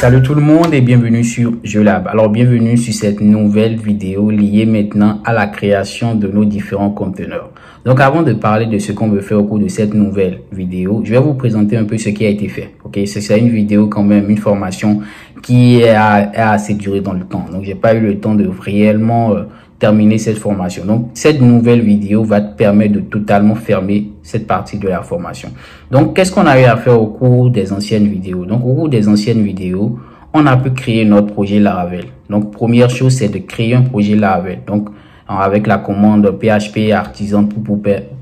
Salut tout le monde et bienvenue sur JeuxLab. Alors bienvenue sur cette nouvelle vidéo liée maintenant à la création de nos différents conteneurs. Donc avant de parler de ce qu'on veut faire au cours de cette nouvelle vidéo, je vais vous présenter un peu ce qui a été fait. Ok, c'est une vidéo quand même, une formation qui a assez duré dans le temps. Donc j'ai pas eu le temps de réellement terminer cette formation. Donc cette nouvelle vidéo va te permettre de totalement fermer cette partie de la formation. Donc qu'est-ce qu'on a eu à faire au cours des anciennes vidéos? Donc au cours des anciennes vidéos, on a pu créer notre projet Laravel. Donc première chose, c'est de créer un projet Laravel. Donc avec la commande PHP artisan pour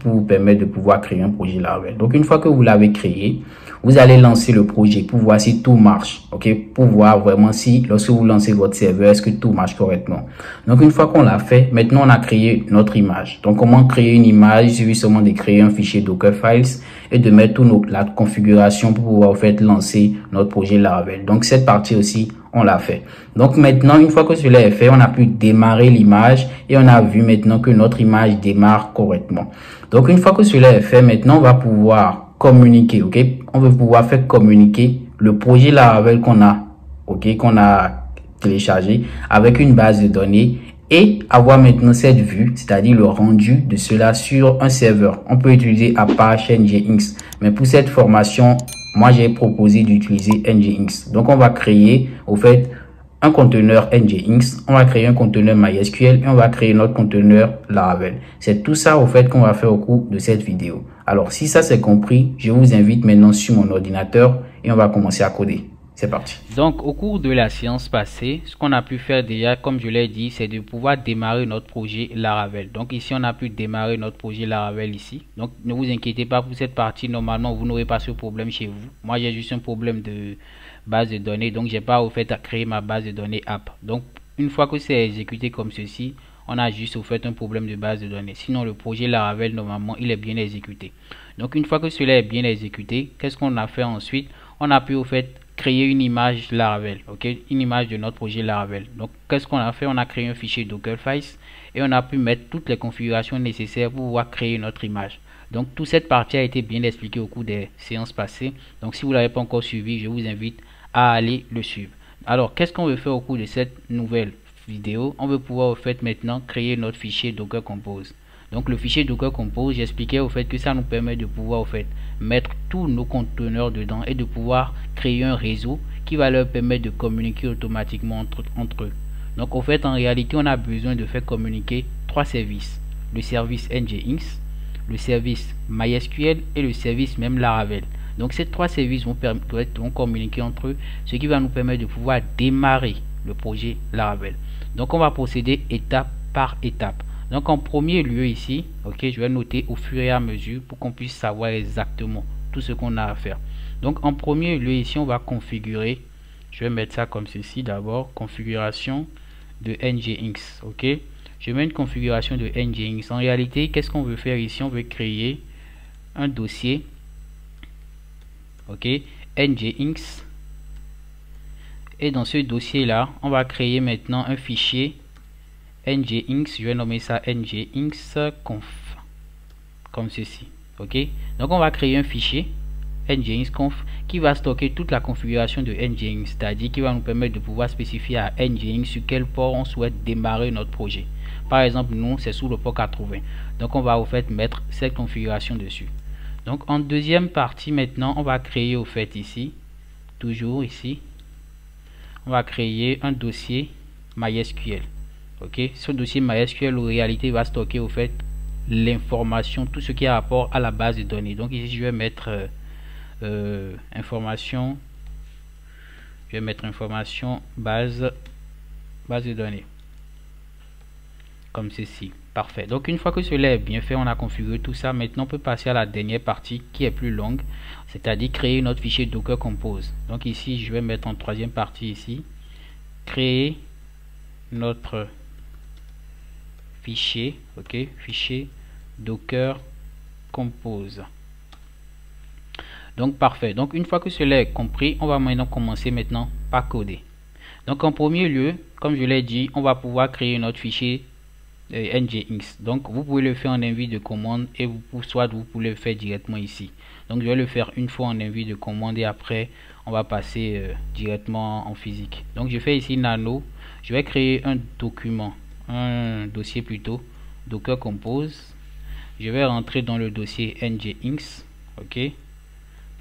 vous permettre de pouvoir créer un projet Laravel. Donc une fois que vous l'avez créé, vous allez lancer le projet pour voir si tout marche, ok, pour voir vraiment si lorsque vous lancez votre serveur, est-ce que tout marche correctement. Donc une fois qu'on l'a fait, maintenant on a créé notre image. Donc comment créer une image? Il suffit seulement de créer un fichier Dockerfiles et de mettre la configuration pour pouvoir en fait lancer notre projet Laravel. Donc cette partie aussi on l'a fait. Donc maintenant une fois que cela est fait, on a pu démarrer l'image et on a vu maintenant que notre image démarre correctement. Donc une fois que cela est fait, maintenant on va pouvoir communiquer, ok, on veut pouvoir faire communiquer le projet Laravel qu'on a, ok, qu'on a téléchargé avec une base de données et avoir maintenant cette vue, c'est-à-dire le rendu de cela sur un serveur. On peut utiliser Apache Nginx, mais pour cette formation, moi j'ai proposé d'utiliser Nginx. Donc on va créer au fait un conteneur Nginx, on va créer un conteneur MySQL et on va créer notre conteneur Laravel. C'est tout ça au fait qu'on va faire au cours de cette vidéo. Alors si ça c'est compris, je vous invite maintenant sur mon ordinateur et on va commencer à coder. C'est parti. Donc au cours de la séance passée, ce qu'on a pu faire déjà, comme je l'ai dit, c'est de pouvoir démarrer notre projet Laravel. Donc ici on a pu démarrer notre projet Laravel ici. Donc ne vous inquiétez pas pour cette partie, normalement vous n'aurez pas ce problème chez vous. Moi j'ai juste un problème de base de données, donc j'ai pas au fait à créer ma base de données app. Donc une fois que c'est exécuté comme ceci, on a juste au fait un problème de base de données. Sinon le projet Laravel normalement il est bien exécuté. Donc une fois que cela est bien exécuté, qu'est-ce qu'on a fait ensuite? On a pu au fait créer une image Laravel, ok, une image de notre projet Laravel. Donc qu'est-ce qu'on a fait? On a créé un fichier Dockerfiles et on a pu mettre toutes les configurations nécessaires pour pouvoir créer notre image. Donc toute cette partie a été bien expliquée au cours des séances passées. Donc si vous l'avez pas encore suivi, je vous invite à aller le suivre. Alors qu'est-ce qu'on veut faire au cours de cette nouvelle vidéo? On veut pouvoir au fait maintenant créer notre fichier Docker Compose. Donc le fichier Docker Compose, j'expliquais au fait que ça nous permet de pouvoir au fait mettre tous nos conteneurs dedans et de pouvoir créer un réseau qui va leur permettre de communiquer automatiquement entre eux. Donc au fait en réalité on a besoin de faire communiquer trois services: le service Nginx, le service MySQL et le service même Laravel. Donc ces trois services vont communiquer entre eux, ce qui va nous permettre de pouvoir démarrer le projet Laravel. Donc on va procéder étape par étape. Donc en premier lieu ici, ok, je vais noter au fur et à mesure pour qu'on puisse savoir exactement tout ce qu'on a à faire. Donc en premier lieu ici, on va configurer, je vais mettre ça comme ceci d'abord, configuration de Nginx, ok. Je mets une configuration de Nginx. En réalité, qu'est-ce qu'on veut faire ici? On veut créer un dossier, ok, Nginx, et dans ce dossier là, on va créer maintenant un fichier Nginx, je vais nommer ça Nginx conf comme ceci, ok. Donc on va créer un fichier Nginx conf qui va stocker toute la configuration de Nginx, c'est-à-dire qui va nous permettre de pouvoir spécifier à Nginx sur quel port on souhaite démarrer notre projet. Par exemple, nous c'est sous le port 80, donc on va au fait mettre cette configuration dessus. Donc en deuxième partie maintenant, on va créer au fait ici, toujours ici, on va créer un dossier MySQL. Ok, ce dossier MySQL en réalité va stocker au fait l'information, tout ce qui a rapport à la base de données. Donc ici je vais mettre information, base de données comme ceci. Parfait. Donc une fois que cela est bien fait, on a configuré tout ça. Maintenant on peut passer à la dernière partie qui est plus longue, c'est-à-dire créer notre fichier Docker Compose. Donc ici je vais mettre en troisième partie ici, créer notre fichier, ok, fichier Docker Compose. Donc parfait. Donc une fois que cela est compris, on va maintenant commencer par coder. Donc en premier lieu, comme je l'ai dit, on va pouvoir créer notre fichier Nginx. Donc vous pouvez le faire en invite de commande et soit vous pouvez le faire directement ici. Donc je vais le faire une fois en envie de commande et après on va passer directement en physique. Donc je fais ici nano, je vais créer un dossier plutôt, Docker Compose. Je vais rentrer dans le dossier nginx, ok,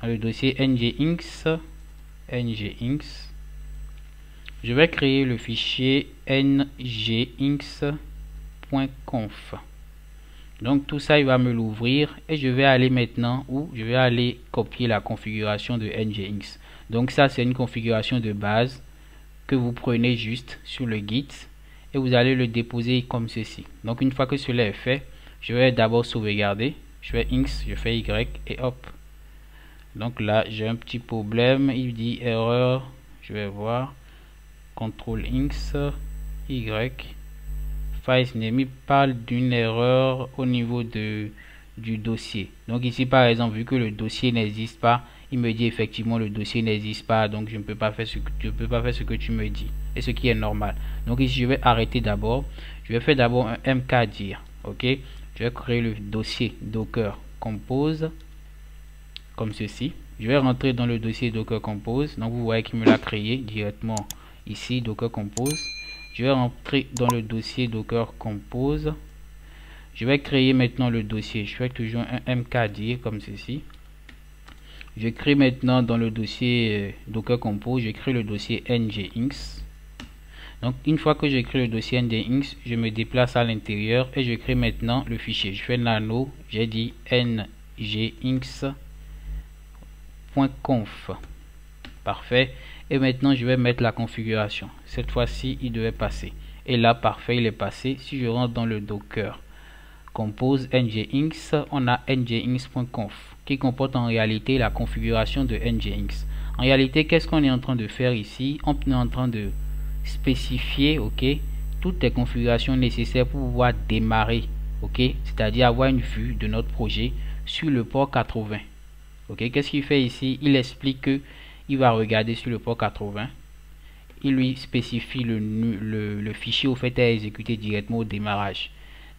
dans le dossier nginx, je vais créer le fichier nginx.conf. Donc tout ça il va me l'ouvrir et je vais aller maintenant où je vais aller copier la configuration de nginx. Donc ça c'est une configuration de base que vous prenez juste sur le Git et vous allez le déposer comme ceci. Donc une fois que cela est fait, je vais d'abord sauvegarder, je fais x, je fais y et hop. Donc là j'ai un petit problème, il dit erreur, je vais voir, CTRL X, y, file name, il parle d'une erreur au niveau du dossier. Donc ici par exemple, vu que le dossier n'existe pas, il me dit effectivement le dossier n'existe pas, donc je ne peux pas faire ce que tu me dis, et ce qui est normal. Donc ici je vais arrêter d'abord, je vais faire d'abord un mkdir, ok. Je vais créer le dossier Docker Compose comme ceci. Je vais rentrer dans le dossier Docker Compose. Donc vous voyez qu'il me l'a créé directement ici, Docker Compose. Je vais rentrer dans le dossier Docker Compose. Je vais créer maintenant le dossier. Je fais toujours un mkdir comme ceci. Je crée maintenant dans le dossier Docker Compose, je crée le dossier nginx. Donc une fois que j'ai créé le dossier nginx, je me déplace à l'intérieur et je crée maintenant le fichier. Je fais nano, j'ai dit nginx.conf. Parfait. Et maintenant je vais mettre la configuration. Cette fois-ci il devait passer. Et là parfait, il est passé. Si je rentre dans le Docker Compose nginx, on a nginx.conf qui comporte en réalité la configuration de nginx. En réalité, qu'est-ce qu'on est en train de faire ici? On est en train de spécifier, ok, toutes les configurations nécessaires pour pouvoir démarrer, ok, c'est-à-dire avoir une vue de notre projet sur le port 80. Ok, qu'est-ce qu'il fait ici? Il explique que il va regarder sur le port 80. Il lui spécifie le fichier au fait à exécuter directement au démarrage.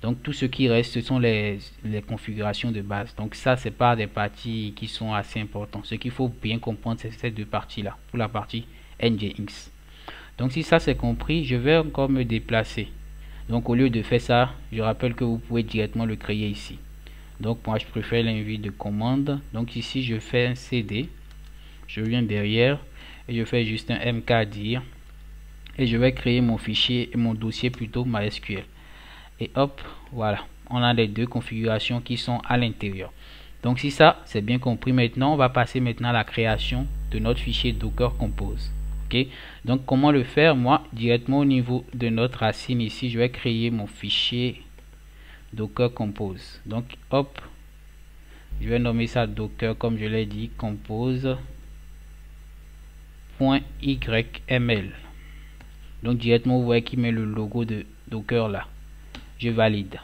Donc tout ce qui reste, ce sont les configurations de base. Donc ça, c'est pas des parties qui sont assez importantes. Ce qu'il faut bien comprendre, c'est ces deux parties là pour la partie nginx. Donc si ça c'est compris, je vais encore me déplacer. Donc au lieu de faire ça, je rappelle que vous pouvez directement le créer ici. Donc moi je préfère l'invite de commande. Donc ici je fais un cd, je viens derrière et je fais juste un mkdir et je vais créer mon fichier, mon dossier plutôt MySQL. Et hop, voilà, on a les deux configurations qui sont à l'intérieur. Donc si ça c'est bien compris, maintenant on va passer maintenant à la création de notre fichier Docker Compose. Ok, donc comment le faire? Moi directement au niveau de notre racine ici, je vais créer mon fichier Docker Compose. Donc hop, je vais nommer ça Docker comme je l'ai dit, compose.yml. Donc directement vous voyez qu'il met le logo de Docker là. Je valide.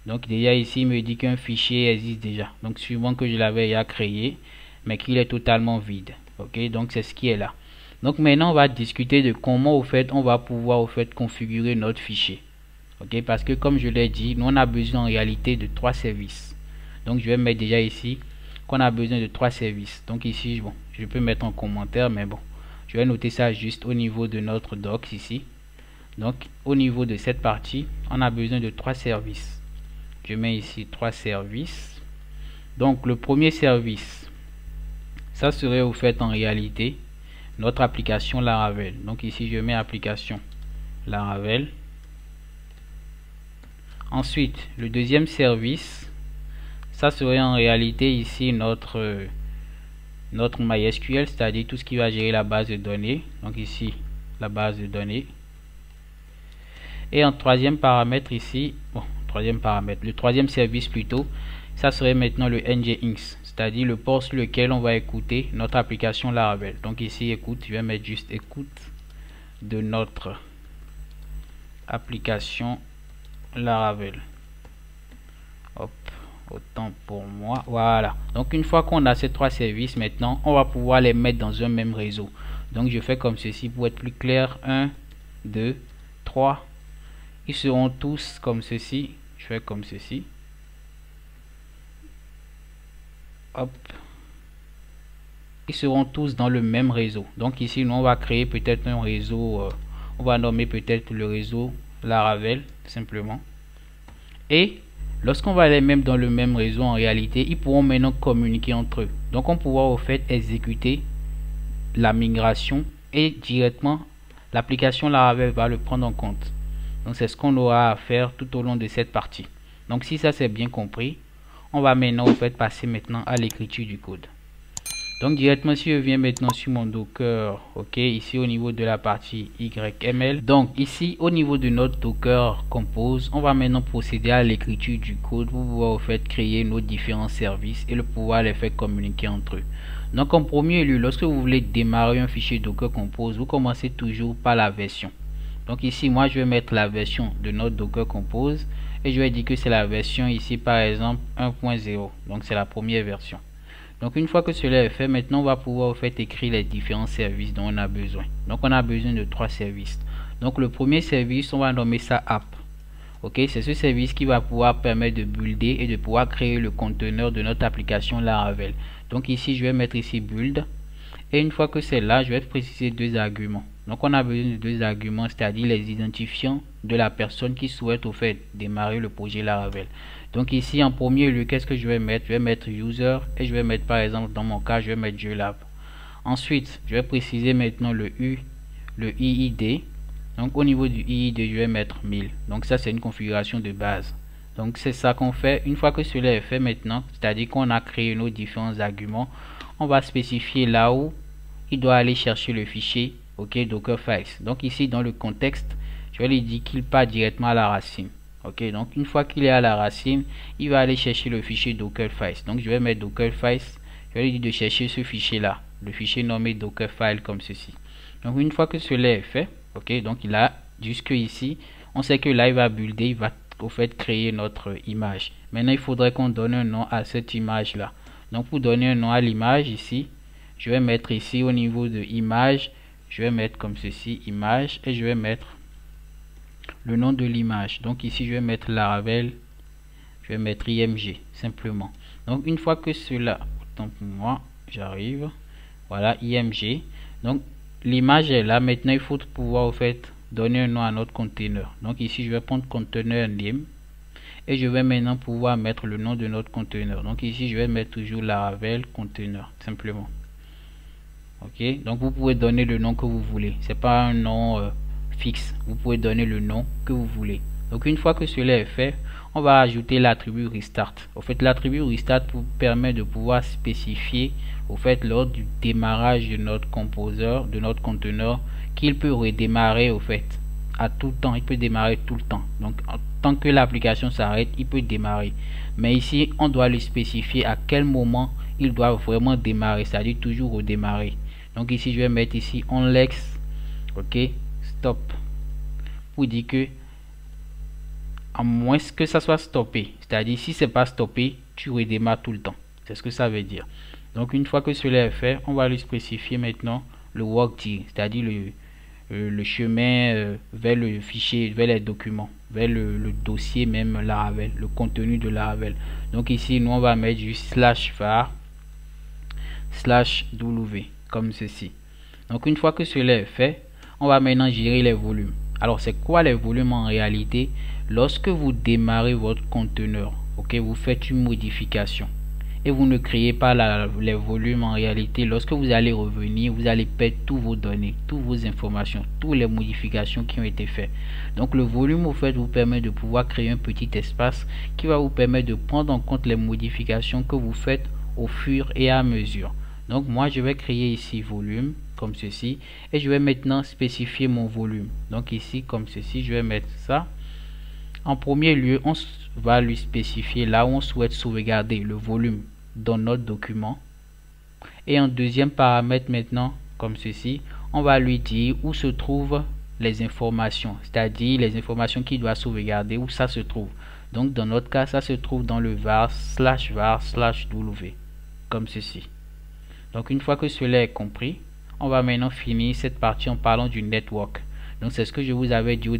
Donc déjà ici il me dit qu'un fichier existe déjà, donc suivant que je l'avais déjà créé mais qu'il est totalement vide. Ok, donc c'est ce qui est là. Donc maintenant on va discuter de comment au fait on va pouvoir au fait configurer notre fichier. Ok, parce que comme je l'ai dit, nous on a besoin en réalité de 3 services. Donc je vais mettre déjà ici qu'on a besoin de 3 services. Donc ici bon, je peux mettre en commentaire, mais bon, je vais noter ça juste au niveau de notre doc ici. Donc au niveau de cette partie, on a besoin de 3 services. Je mets ici 3 services. Donc le premier service, ça serait au fait en réalité notre application Laravel. Donc ici je mets application Laravel. Ensuite le deuxième service, ça serait en réalité ici notre MySQL, c'est-à-dire tout ce qui va gérer la base de données. Donc ici la base de données. Et en troisième paramètre ici, bon, le troisième service plutôt, ça serait maintenant le nginx, c'est-à-dire le port sur lequel on va écouter notre application Laravel. Donc ici écoute, je vais mettre juste écoute de notre application Laravel. Hop, autant pour moi, voilà. Donc une fois qu'on a ces 3 services, maintenant on va pouvoir les mettre dans un même réseau. Donc je fais comme ceci pour être plus clair. 1, 2, 3. Ils seront tous comme ceci. Je fais comme ceci. hop, ils seront tous dans le même réseau. Donc ici, nous, on va créer peut-être un réseau, on va nommer peut-être le réseau Laravel, simplement. Et lorsqu'on va les mettre dans le même réseau, en réalité, ils pourront maintenant communiquer entre eux. Donc, on pourra au fait exécuter la migration et directement, l'application Laravel va le prendre en compte. Donc, c'est ce qu'on aura à faire tout au long de cette partie. Donc, si ça c'est bien compris, on va maintenant au fait passer maintenant à l'écriture du code. Donc directement, si je viens maintenant sur mon Docker, ok, ici au niveau de la partie YML, donc ici au niveau de notre Docker Compose, on va maintenant procéder à l'écriture du code pour pouvoir au fait créer nos différents services et le pouvoir les faire communiquer entre eux. Donc en premier lieu, lorsque vous voulez démarrer un fichier Docker Compose, vous commencez toujours par la version. Donc ici, moi je vais mettre la version de notre Docker Compose et je vais dire que c'est la version ici par exemple 1.0, donc c'est la première version. Donc une fois que cela est fait, maintenant on va pouvoir en fait écrire les différents services dont on a besoin. Donc on a besoin de 3 services. Donc le premier service, on va nommer ça app. Ok, c'est ce service qui va pouvoir permettre de builder et de pouvoir créer le conteneur de notre application Laravel. Donc ici je vais mettre ici build. Et une fois que c'est là, je vais préciser 2 arguments. Donc on a besoin de 2 arguments, c'est-à-dire les identifiants de la personne qui souhaite au fait démarrer le projet Laravel. Donc ici en premier lieu, qu'est-ce que je vais mettre? Je vais mettre user et je vais mettre par exemple dans mon cas, je vais mettre JLab. Ensuite, je vais préciser maintenant le IID. Donc au niveau du IID, je vais mettre 1000. Donc ça c'est une configuration de base. Donc c'est ça qu'on fait. Une fois que cela est fait maintenant, c'est-à-dire qu'on a créé nos différents arguments, on va spécifier là où il doit aller chercher le fichier, ok, Dockerfiles. Donc ici dans le contexte, je vais lui dire qu'il part directement à la racine. Ok, donc une fois qu'il est à la racine, il va aller chercher le fichier Dockerfiles. Donc je vais mettre Dockerfiles, je vais lui dire de chercher ce fichier là, le fichier nommé Dockerfile comme ceci. Donc une fois que cela est fait, ok, donc il a jusque ici, on sait que là il va builder, il va au fait créer notre image. Maintenant il faudrait qu'on donne un nom à cette image là. Donc pour donner un nom à l'image ici, je vais mettre ici au niveau de image, je vais mettre comme ceci image et je vais mettre le nom de l'image. Donc ici je vais mettre Laravel, je vais mettre IMG simplement. Donc une fois que cela, autant pour moi, j'arrive, voilà IMG. Donc l'image est là. Maintenant il faut pouvoir au fait donner un nom à notre conteneur. Donc ici je vais prendre conteneur name et je vais maintenant pouvoir mettre le nom de notre conteneur. Donc ici je vais mettre toujours Laravel conteneur simplement. Ok, donc vous pouvez donner le nom que vous voulez, c'est pas un nom fixe, vous pouvez donner le nom que vous voulez. Donc une fois que cela est fait, on va ajouter l'attribut restart. Au fait, l'attribut restart permet de pouvoir spécifier au fait lors du démarrage de notre composeur, de notre conteneur, qu'il peut redémarrer au fait à tout temps. Il peut démarrer tout le temps. Donc tant que l'application s'arrête, il peut démarrer. Mais ici, on doit lui spécifier à quel moment il doit vraiment démarrer, c'est-à-dire toujours redémarrer. Donc ici, je vais mettre ici onlex, ok, stop, pour dire que à moins que ça soit stoppé, c'est-à-dire si c'est pas stoppé, tu redémarres tout le temps. C'est ce que ça veut dire. Donc une fois que cela est fait, on va lui spécifier maintenant le workdir, c'est-à-dire le chemin vers le fichier, vers les documents, vers le dossier même Laravel, le contenu de Laravel. Donc ici, nous on va mettre juste /var /w comme ceci. Donc une fois que cela est fait, on va maintenant gérer les volumes. Alors c'est quoi les volumes en réalité? Lorsque vous démarrez votre conteneur, ok, vous faites une modification et vous ne créez pas les volumes en réalité. Lorsque vous allez revenir, vous allez perdre tous vos données, toutes vos informations, toutes les modifications qui ont été faites. Donc le volume au fait vous permet de pouvoir créer un petit espace qui va vous permettre de prendre en compte les modifications que vous faites au fur et à mesure. Donc moi je vais créer ici volume comme ceci et je vais maintenant spécifier mon volume. Donc ici comme ceci, je vais mettre ça. En premier lieu, on va lui spécifier là où on souhaite sauvegarder le volume dans notre document. Et en deuxième paramètre maintenant, comme ceci, on va lui dire où se trouvent les informations, c'est-à-dire les informations qu'il doit sauvegarder, où ça se trouve. Donc dans notre cas, ça se trouve dans le var /w, comme ceci. Donc une fois que cela est compris, on va maintenant finir cette partie en parlant du network. Donc c'est ce que je vous avais dit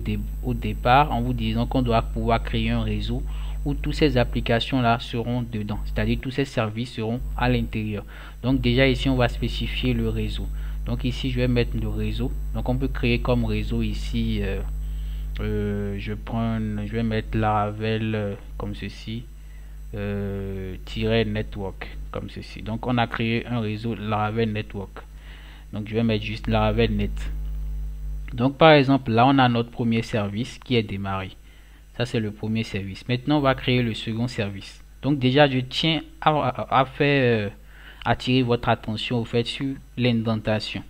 au départ en vous disant qu'on doit pouvoir créer un réseau où toutes ces applications là seront dedans, c'est-à-dire tous ces services seront à l'intérieur. Donc déjà ici on va spécifier le réseau. Donc ici je vais mettre le réseau. Donc on peut créer comme réseau ici, je vais mettre Laravel comme ceci, network comme ceci. Donc on a créé un réseau Laravel network. Donc je vais mettre juste Laravel net. Donc par exemple là on a notre premier service qui est démarré. Ça c'est le premier service. Maintenant on va créer le second service. Donc déjà je tiens à faire attirer votre attention au fait sur l'indentation,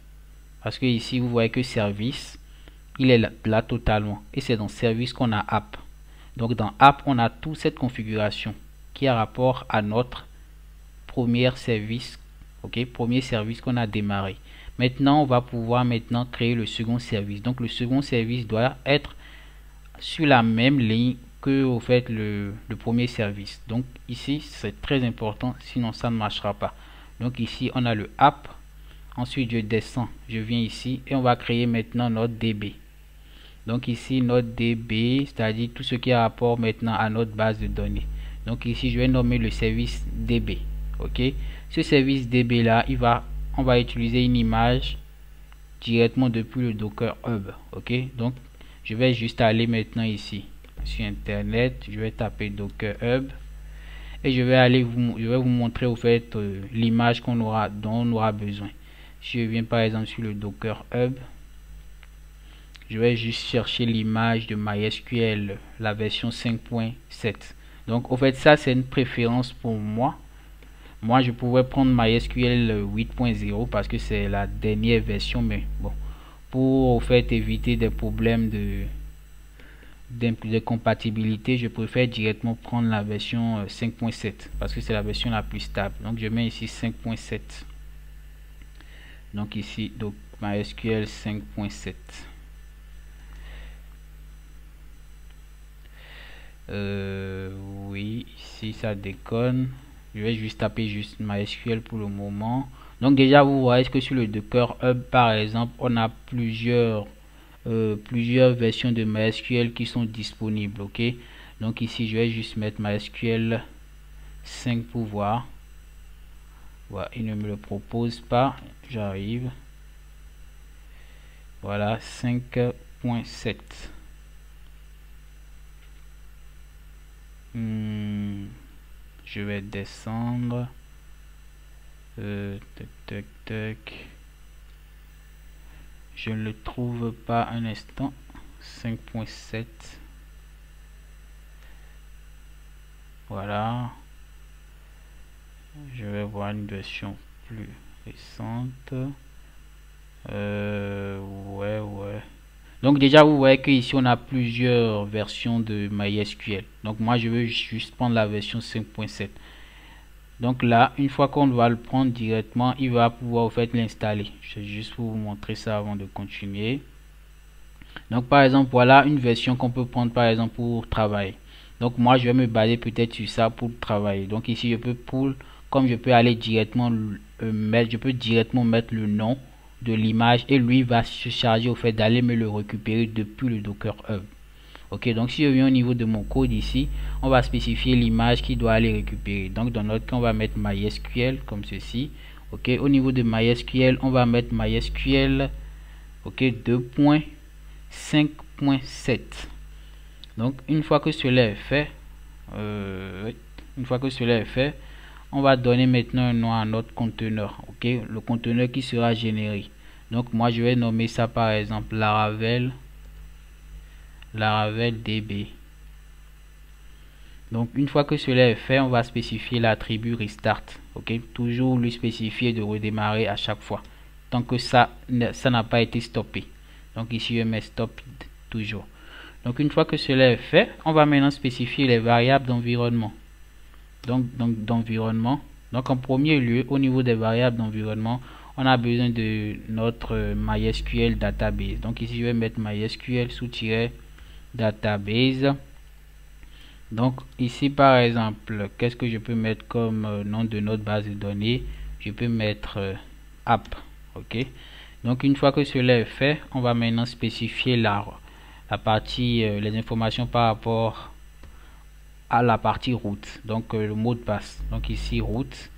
parce que ici vous voyez que service il est là totalement, et c'est dans service qu'on a app. Donc dans app on a toute cette configuration qui a rapport à notre premier service, ok, premier service qu'on a démarré. Maintenant on va pouvoir maintenant créer le second service. Donc le second service doit être sur la même ligne que au fait le premier service. Donc ici c'est très important, sinon ça ne marchera pas. Donc ici on a le app, ensuite je descends, je viens ici et on va créer maintenant notre DB. Donc ici notre DB, c'est-à-dire tout ce qui a rapport maintenant à notre base de données. Donc ici je vais nommer le service DB. Ok, ce service DB là, on va utiliser une image directement depuis le Docker Hub. Ok, donc je vais juste aller maintenant ici sur internet, je vais taper Docker Hub et je vais vous montrer au fait l'image dont on aura besoin. Si je viens par exemple sur le Docker Hub, je vais juste chercher l'image de MySQL, la version 5.7. donc au fait ça c'est une préférence pour moi. Moi je pourrais prendre MySQL 8.0 parce que c'est la dernière version, mais bon, pour au fait éviter des problèmes de compatibilité, je préfère directement prendre la version 5.7 parce que c'est la version la plus stable. Donc je mets ici 5.7. donc ici donc MySQL 5.7. Oui, ici ça déconne. Je vais juste taper juste MySQL pour le moment. Donc déjà vous voyez que sur le Docker Hub par exemple on a plusieurs versions de MySQL qui sont disponibles. Ok, donc ici je vais juste mettre MySQL 5 pour voir. Voilà, il ne me le propose pas, j'arrive. Voilà, 5.7. Je vais descendre. Tac. Je ne le trouve pas un instant. 5.7. Voilà. Je vais voir une version plus récente. Ouais. Donc déjà vous voyez que ici on a plusieurs versions de MySQL. Donc moi je veux juste prendre la version 5.7. Donc là, une fois qu'on va le prendre directement, il va pouvoir en fait l'installer. Je vais juste vous montrer ça avant de continuer. Donc par exemple, voilà une version qu'on peut prendre par exemple pour travailler. Donc moi je vais me baser peut-être sur ça pour travailler. Donc ici je peux comme je peux aller directement mettre le nom de l'image et lui va se charger au fait d'aller me le récupérer depuis le Docker Hub. Ok, donc si je viens au niveau de mon code ici, on va spécifier l'image qui doit aller récupérer. Donc dans notre cas, on va mettre MySQL comme ceci. Ok, au niveau de MySQL, on va mettre MySQL 2.5.7. donc une fois que cela est fait, on va donner maintenant un nom à notre conteneur. Ok, le conteneur qui sera généré. Donc moi je vais nommer ça par exemple Laravel DB. Donc une fois que cela est fait, on va spécifier l'attribut restart. Ok, toujours lui spécifier de redémarrer à chaque fois tant que ça n'a pas été stoppé. Donc ici je mets stop toujours. Donc une fois que cela est fait, on va maintenant spécifier les variables d'environnement. Donc en premier lieu, au niveau des variables d'environnement, on a besoin de notre MySQL database. Donc ici je vais mettre MySQL sous-tiret database. Donc ici par exemple, qu'est-ce que je peux mettre comme nom de notre base de données? Je peux mettre app. Ok, donc une fois que cela est fait, on va maintenant spécifier la partie les informations par rapport à la partie route, donc le mot de passe. Donc ici route,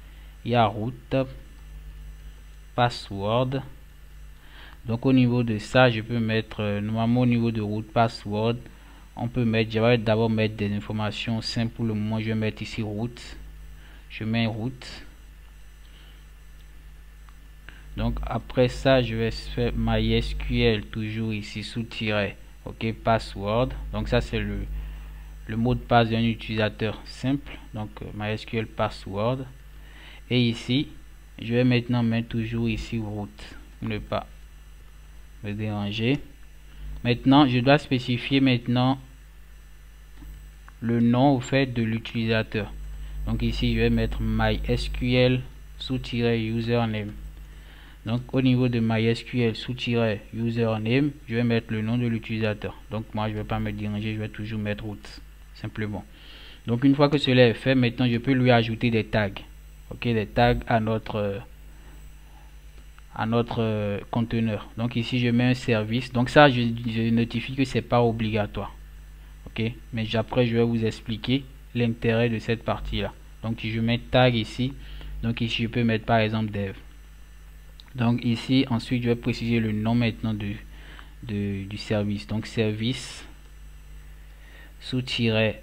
il y a route, password. Donc au niveau de ça, je peux mettre normalement au niveau de route password, on peut mettre, je vais d'abord mettre des informations simples. Pour le moment, je vais mettre ici route, je mets route. Donc après ça, je vais faire MySQL toujours ici sous tiret, ok, password. Donc ça c'est le mot de passe d'un utilisateur simple, donc MySQL password. Et ici je vais maintenant mettre toujours ici route pour ne pas me déranger. Maintenant je dois spécifier maintenant le nom au fait de l'utilisateur. Donc ici je vais mettre MySQL sous tiret username. Donc au niveau de MySQL sous tiret username, je vais mettre le nom de l'utilisateur. Donc moi je vais pas me déranger, je vais toujours mettre route simplement. Donc une fois que cela est fait, maintenant je peux lui ajouter des tags, ok, des tags à notre conteneur. Donc ici je mets un service. Donc ça je notifie que c'est pas obligatoire, ok, mais après je vais vous expliquer l'intérêt de cette partie là. Donc je mets tag ici. Donc ici je peux mettre par exemple dev. Donc ici ensuite je vais préciser le nom maintenant du service. Donc service sous tiret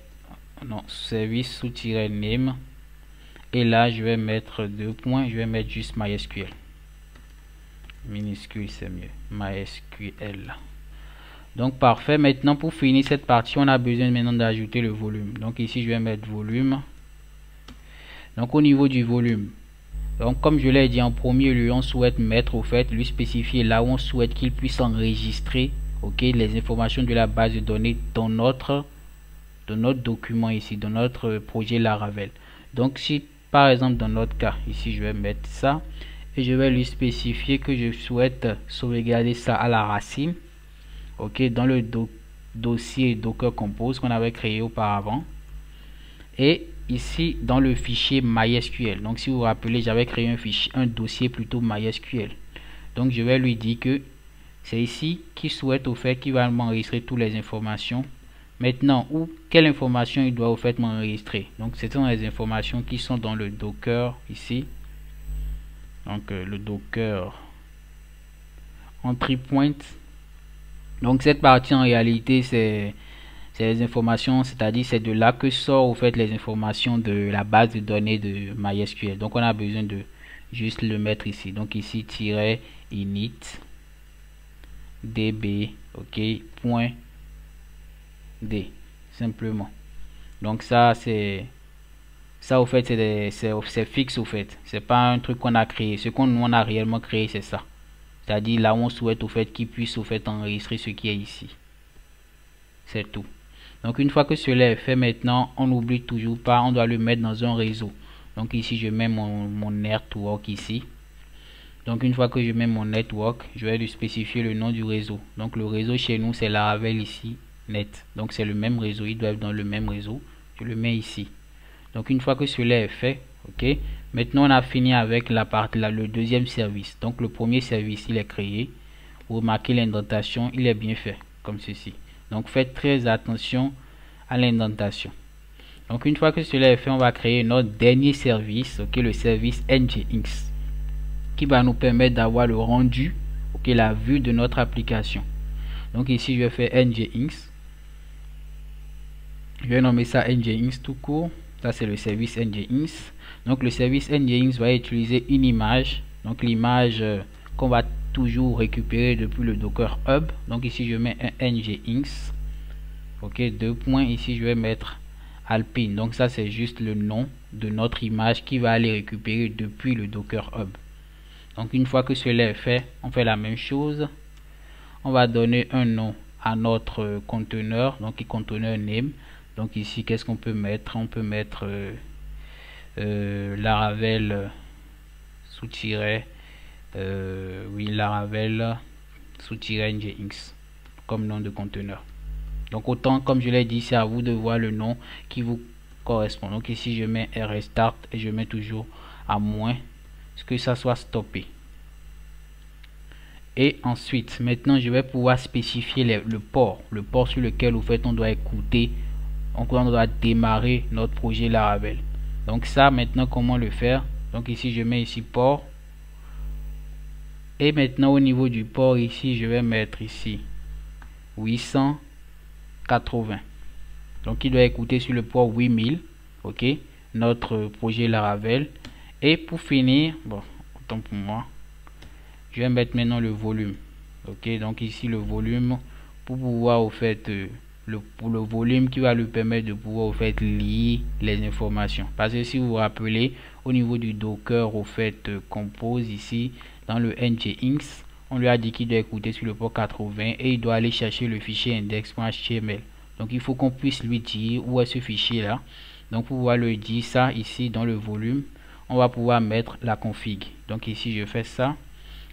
name, et là je vais mettre deux points, je vais mettre juste MySQL minuscule, c'est mieux, MySQL. Donc parfait. Maintenant pour finir cette partie, on a besoin maintenant d'ajouter le volume. Donc ici je vais mettre volume. Donc au niveau du volume, donc comme je l'ai dit en premier lieu, on souhaite mettre au fait, lui spécifier là où on souhaite qu'il puisse enregistrer, ok, les informations de la base de données dans notre document ici, dans notre projet Laravel. Donc si par exemple dans notre cas ici je vais mettre ça et je vais lui spécifier que je souhaite sauvegarder ça à la racine, ok, dans le dossier Docker Compose qu'on avait créé auparavant, et ici dans le fichier MySQL. Donc si vous vous rappelez, j'avais créé un dossier plutôt MySQL. Donc je vais lui dire que c'est ici qu'il souhaite au fait qu'il va m'enregistrer toutes les informations. Maintenant, quelle information il doit au fait m'enregistrer. Donc ce sont les informations qui sont dans le Docker ici. Donc le Docker entry point. Donc cette partie en réalité c'est les informations, c'est-à-dire c'est de là que sort au fait les informations de la base de données de MySQL. Donc on a besoin de juste le mettre ici. Donc ici -init db, ok, point d simplement. Donc ça c'est ça au fait c'est fixe au fait, c'est pas un truc qu'on a créé. Ce qu'on a réellement créé c'est ça, c'est-à-dire là où on souhaite au fait qu'il puisse au fait enregistrer ce qui est ici, c'est tout. Donc une fois que cela est fait, maintenant on n'oublie toujours pas, on doit le mettre dans un réseau. Donc ici je mets mon network ici. Donc une fois que je mets mon network, je vais lui spécifier le nom du réseau. Donc le réseau chez nous c'est Laravel ici net. Donc c'est le même réseau, ils doivent être dans le même réseau. Je le mets ici. Donc une fois que cela est fait, ok, maintenant on a fini avec la partie là, le deuxième service. Donc le premier service il est créé. Vous remarquez l'indentation, il est bien fait comme ceci. Donc faites très attention à l'indentation. Donc une fois que cela est fait, on va créer notre dernier service, ok, le service Nginx, qui va nous permettre d'avoir le rendu, ok, la vue de notre application. Donc ici je vais faire Nginx, je vais nommer ça Nginx tout court. Ça c'est le service Nginx. Donc le service Nginx va utiliser une image, donc l'image qu'on va toujours récupérer depuis le Docker Hub. Donc ici je mets un Nginx, ok, deux points, ici je vais mettre Alpine. Donc ça c'est juste le nom de notre image qui va aller récupérer depuis le Docker Hub. Donc une fois que cela est fait, on fait la même chose. On va donner un nom à notre conteneur, donc conteneur name. Donc ici qu'est-ce qu'on peut mettre? On peut mettre Laravel sous tiret Laravel sous tiret Nginx comme nom de conteneur. Donc autant, comme je l'ai dit, c'est à vous de voir le nom qui vous correspond. Donc ici je mets restart et je mets toujours à moins que ça soit stoppé. Et ensuite maintenant je vais pouvoir spécifier le port sur lequel au fait on doit écouter, Donc on doit démarrer notre projet Laravel. Donc ça, maintenant, comment le faire? Donc ici, je mets ici port. Et maintenant, au niveau du port, ici, je vais mettre ici 880. Donc il doit écouter sur le port 8000. Ok, notre projet Laravel. Et pour finir, bon, autant pour moi, je vais mettre maintenant le volume. Ok, donc ici le volume pour pouvoir au fait pour le volume qui va lui permettre de pouvoir au fait lier les informations. Parce que si vous vous rappelez, au niveau du Docker au fait compose ici dans le nginx, on lui a dit qu'il doit écouter sur le port 80 et il doit aller chercher le fichier index.html. Donc il faut qu'on puisse lui dire où est ce fichier là. Donc pour pouvoir le dire ça ici dans le volume, on va pouvoir mettre la config. Donc ici je fais ça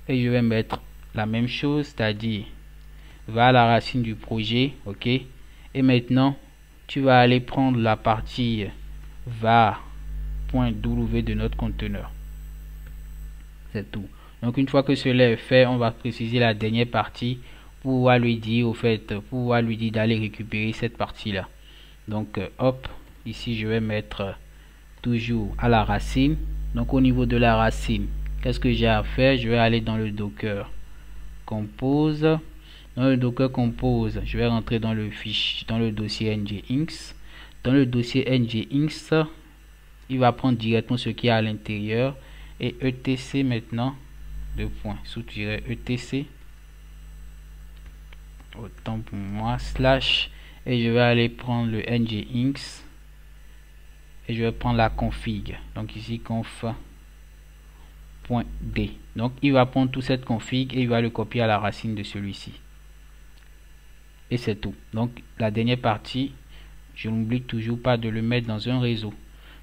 et je vais mettre la même chose, c'est-à-dire va à la racine du projet. Ok, et maintenant tu vas aller prendre la partie var.w de notre conteneur. C'est tout. Donc une fois que cela est fait, on va préciser la dernière partie pour pouvoir lui dire au fait, pour pouvoir lui dire d'aller récupérer cette partie là. Donc hop, ici je vais mettre toujours à la racine. Donc au niveau de la racine, qu'est-ce que j'ai à faire? Je vais aller dans le Docker Compose. Dans le Docker Compose, je vais rentrer dans le fichier, dans le dossier nginx. Dans le dossier nginx, il va prendre directement ce qui est à l'intérieur et etc maintenant, deux points, sous-tiret etc, autant pour moi, slash, et je vais aller prendre le nginx et je vais prendre la config. Donc ici conf.d. Donc il va prendre toute cette config et il va le copier à la racine de celui-ci. Et c'est tout. Donc la dernière partie, je n'oublie toujours pas de le mettre dans un réseau.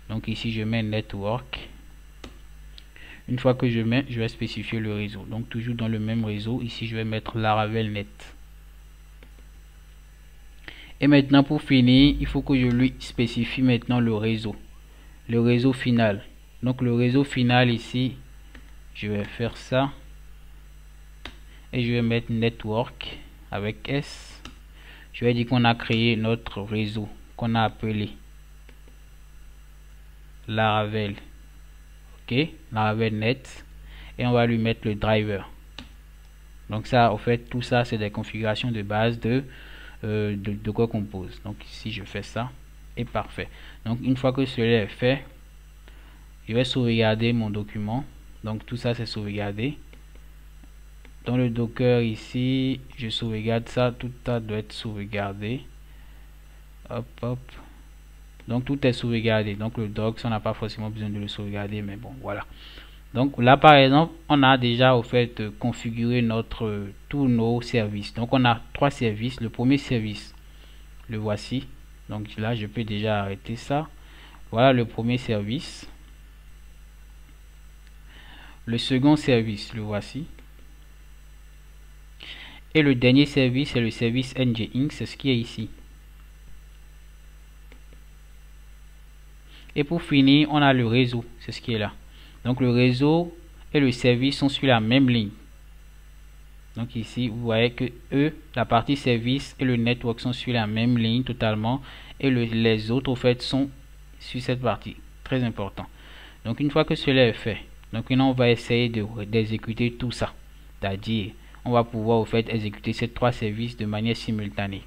Donc ici je mets network. Une fois que je mets, je vais spécifier le réseau. Donc toujours dans le même réseau, ici je vais mettre Laravel net. Et maintenant pour finir, il faut que je lui spécifie maintenant le réseau final. Donc le réseau final ici, je vais faire ça et je vais mettre network avec S. Je vais dire qu'on a créé notre réseau qu'on a appelé Laravel. Ok, Laravel net, et on va lui mettre le driver. Donc ça, au fait, tout ça c'est des configurations de base de quoi compose. Donc ici je fais ça et parfait. Donc une fois que cela est fait, je vais sauvegarder mon document. Donc tout ça c'est sauvegardé dans le Docker. Ici je sauvegarde ça, tout ça doit être sauvegardé. Hop hop, donc tout est sauvegardé. Donc le doc, on n'a pas forcément besoin de le sauvegarder, mais bon voilà. Donc là par exemple, on a déjà au fait configuré notre tous nos services. Donc on a trois services. Le premier service, le voici. Donc là je peux déjà arrêter ça. Voilà le premier service. Le second service, le voici. Et le dernier service, c'est le service nginx, c'est ce qui est ici. Et pour finir, on a le réseau, c'est ce qui est là. Donc le réseau et le service sont sur la même ligne. Donc ici, vous voyez que la partie service et le network sont sur la même ligne totalement. Et les autres, au fait, sont sur cette partie. Très important. Donc une fois que cela est fait, donc maintenant on va essayer d'exécuter tout ça. C'est-à-dire, on va pouvoir au fait exécuter ces trois services de manière simultanée.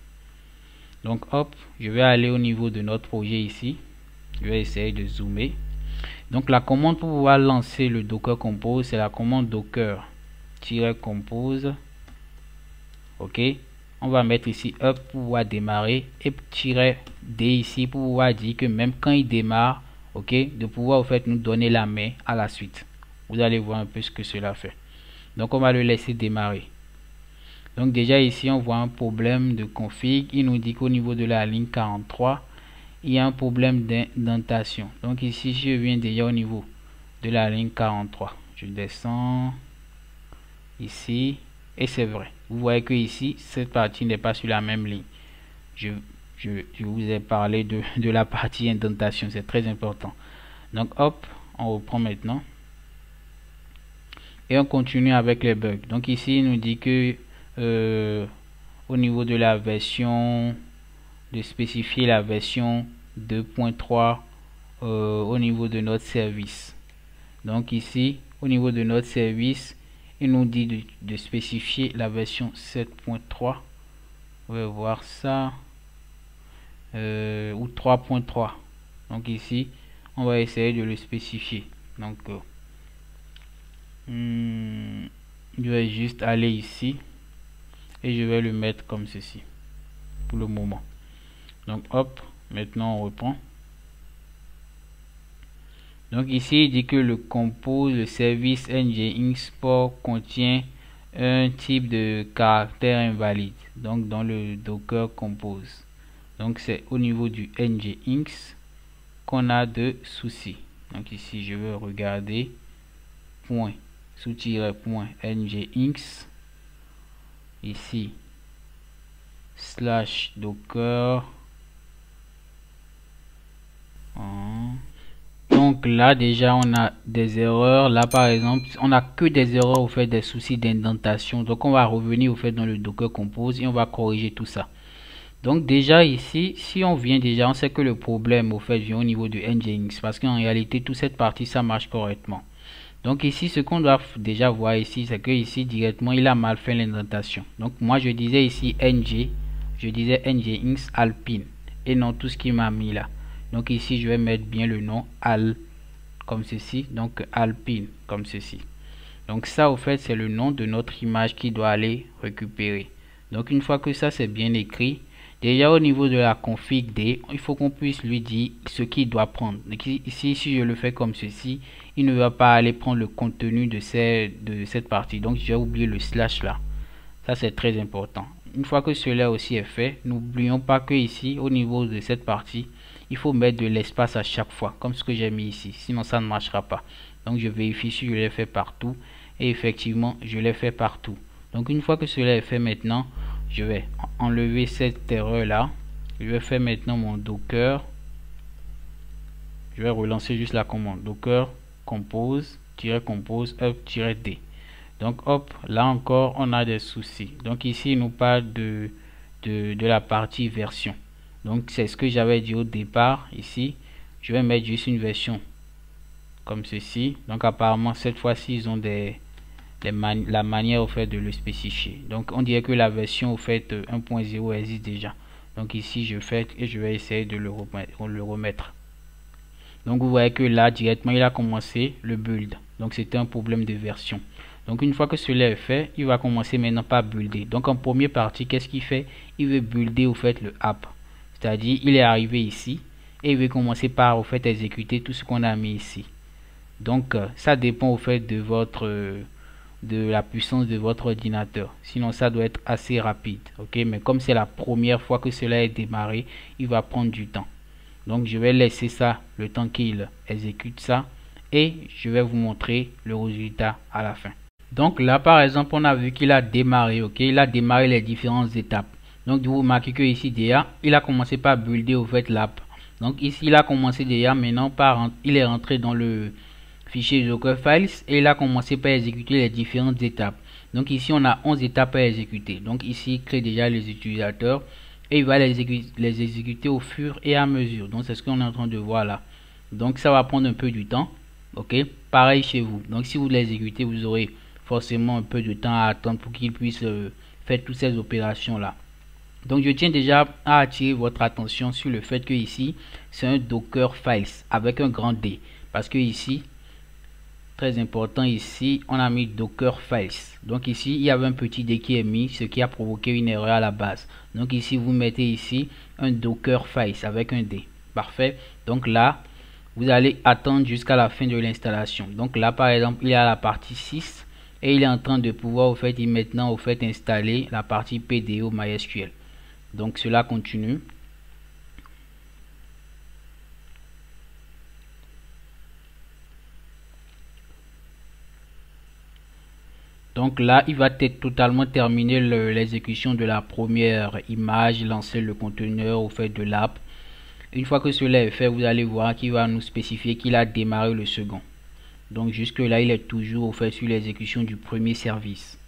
Donc hop, je vais aller au niveau de notre projet ici. Je vais essayer de zoomer. Donc la commande pour pouvoir lancer le Docker Compose, c'est la commande docker-compose. Ok, on va mettre ici up pour pouvoir démarrer et -d ici pour pouvoir dire que même quand il démarre, ok, de pouvoir au fait nous donner la main à la suite. Vous allez voir un peu ce que cela fait. Donc on va le laisser démarrer. Donc déjà ici on voit un problème de config. Il nous dit qu'au niveau de la ligne 43 il y a un problème d'indentation. Donc ici je viens déjà au niveau de la ligne 43. Je descends ici et c'est vrai. Vous voyez que ici cette partie n'est pas sur la même ligne. Je vous ai parlé de la partie indentation, c'est très important. Donc hop, on reprend maintenant et on continue avec les bugs. Donc ici il nous dit que au niveau de la version de spécifier la version 2.3 au niveau de notre service. Donc ici, au niveau de notre service, il nous dit de spécifier la version 7.3. On va voir ça. Ou 3.3. Donc ici, on va essayer de le spécifier. Donc, je vais juste aller ici et je vais le mettre comme ceci pour le moment. Donc hop, maintenant on reprend. Donc ici il dit que le compose, le service ng-import contient un type de caractère invalide. Donc dans le Docker compose. Donc c'est au niveau du ng-inx qu'on a de soucis. Donc ici je vais regarder point sous-tiret point ng-inx ici slash docker. Donc là déjà on a des erreurs. Là par exemple on a que des erreurs au fait des soucis d'indentation. Donc on va revenir au fait dans le Docker Compose et on va corriger tout ça. Donc déjà ici, si on vient déjà, on sait que le problème au fait vient au niveau de ng-inx parce qu'en réalité toute cette partie ça marche correctement. Donc ici ce qu'on doit déjà voir ici, c'est que ici directement il a mal fait l'indentation. Donc moi je disais ici ng-inx alpine et non tout ce qui m'a mis là. Donc ici je vais mettre bien le nom al comme ceci, donc alpine comme ceci. Donc ça au fait c'est le nom de notre image qui doit aller récupérer. Donc une fois que ça c'est bien écrit, déjà au niveau de la config D, il faut qu'on puisse lui dire ce qu'il doit prendre. Donc ici si je le fais comme ceci, il ne va pas aller prendre le contenu de cette partie. Donc j'ai oublié le slash là. Ça c'est très important. Une fois que cela aussi est fait, n'oublions pas que ici au niveau de cette partie, il faut mettre de l'espace à chaque fois, comme ce que j'ai mis ici, sinon ça ne marchera pas. Donc je vérifie si je l'ai fait partout, et effectivement je l'ai fait partout. Donc une fois que cela est fait maintenant, je vais enlever cette erreur là. Je vais faire maintenant mon docker. Je vais relancer juste la commande docker compose up-d. Donc hop, là encore on a des soucis. Donc ici il nous parle de la partie version. Donc c'est ce que j'avais dit au départ. Ici je vais mettre juste une version comme ceci. Donc apparemment cette fois-ci ils ont la manière au fait de le spécifier. Donc on dirait que la version au fait 1.0 existe déjà. Donc ici je fais et je vais essayer de le remettre. Donc vous voyez que là directement il a commencé le build. Donc c'était un problème de version. Donc une fois que cela est fait, il va commencer maintenant par builder. Donc en première partie, qu'est-ce qu'il fait? Il veut builder au fait le app. C'est-à-dire il est arrivé ici et il veut commencer par au fait exécuter tout ce qu'on a mis ici. Donc ça dépend au fait de la puissance de votre ordinateur. Sinon ça doit être assez rapide. Ok, mais comme c'est la première fois que cela est démarré, il va prendre du temps. Donc je vais laisser ça le temps qu'il exécute ça et je vais vous montrer le résultat à la fin. Donc là par exemple on a vu qu'il a démarré, ok, il a démarré les différentes étapes. Donc vous remarquez que ici déjà il a commencé par builder au fait l'app. Donc ici il a commencé déjà maintenant par il est rentré dans le fichier Dockerfiles et il a commencé par exécuter les différentes étapes. Donc ici on a 11 étapes à exécuter. Donc ici il crée déjà les utilisateurs et il va les exécuter au fur et à mesure. Donc c'est ce qu'on est en train de voir là. Donc ça va prendre un peu du temps. Ok, pareil chez vous. Donc si vous l'exécutez, vous aurez forcément un peu de temps à attendre pour qu'il puisse faire toutes ces opérations là. Donc je tiens déjà à attirer votre attention sur le fait que ici c'est un Dockerfiles avec un grand D, parce que ici très important, ici on a mis Dockerfiles. Donc ici il y avait un petit D qui est mis, ce qui a provoqué une erreur à la base. Donc ici vous mettez ici un Dockerfiles avec un D. Parfait. Donc là vous allez attendre jusqu'à la fin de l'installation. Donc là par exemple il y a la partie 6 et il est en train de pouvoir au fait maintenant au fait installer la partie PDO MySQL. Donc cela continue. Donc là, il va être totalement terminé l'exécution de la première image, lancer le conteneur au fait de l'app. Une fois que cela est fait, vous allez voir qu'il va nous spécifier qu'il a démarré le second. Donc jusque là, il est toujours au fait sur l'exécution du premier service.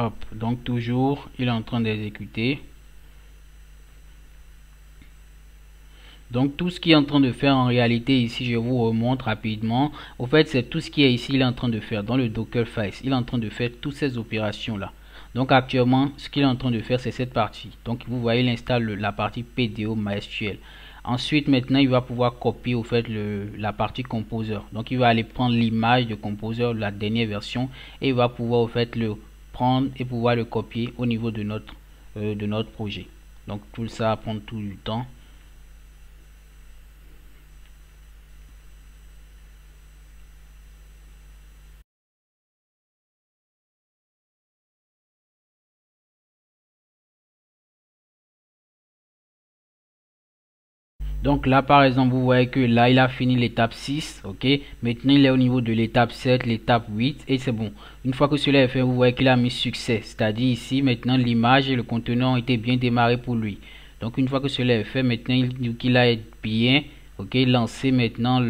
Hop, donc toujours il est en train d'exécuter. Donc tout ce qu'il est en train de faire en réalité ici, je vous remontre rapidement. Au fait, c'est tout ce qui est ici, il est en train de faire dans le Dockerfile. Il est en train de faire toutes ces opérations là. Donc actuellement, ce qu'il est en train de faire, c'est cette partie. Donc vous voyez, il installe la partie PDO MySQL. Ensuite, maintenant, il va pouvoir copier au fait la partie Composer. Donc il va aller prendre l'image de Composer, la dernière version, et il va pouvoir au fait le prendre et pouvoir le copier au niveau de notre projet. Donc tout ça prend tout du temps. Donc là par exemple vous voyez que là il a fini l'étape 6, ok. Maintenant il est au niveau de l'étape 7, l'étape 8 et c'est bon. Une fois que cela est fait, vous voyez qu'il a mis succès, c'est à dire ici maintenant l'image et le conteneur ont été bien démarrés pour lui. Donc une fois que cela est fait, maintenant il dit qu'il a bien, ok, lancé maintenant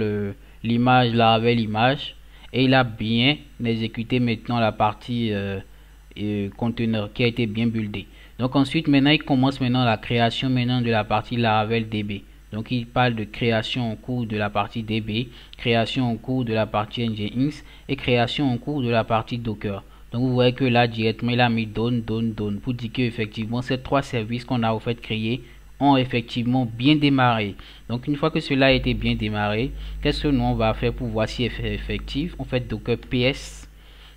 l'image, Laravel image, et il a bien exécuté maintenant la partie conteneur qui a été bien buildé. Donc ensuite maintenant il commence maintenant la création maintenant de la partie Laravel DB. Donc il parle de création en cours de la partie DB, création en cours de la partie Nginx et création en cours de la partie Docker. Donc vous voyez que là directement il a mis done pour dire que effectivement ces trois services qu'on a au fait créés ont effectivement bien démarré. Donc une fois que cela a été bien démarré, qu'est-ce que nous on va faire pour voir si c'est effectif? On fait Docker PS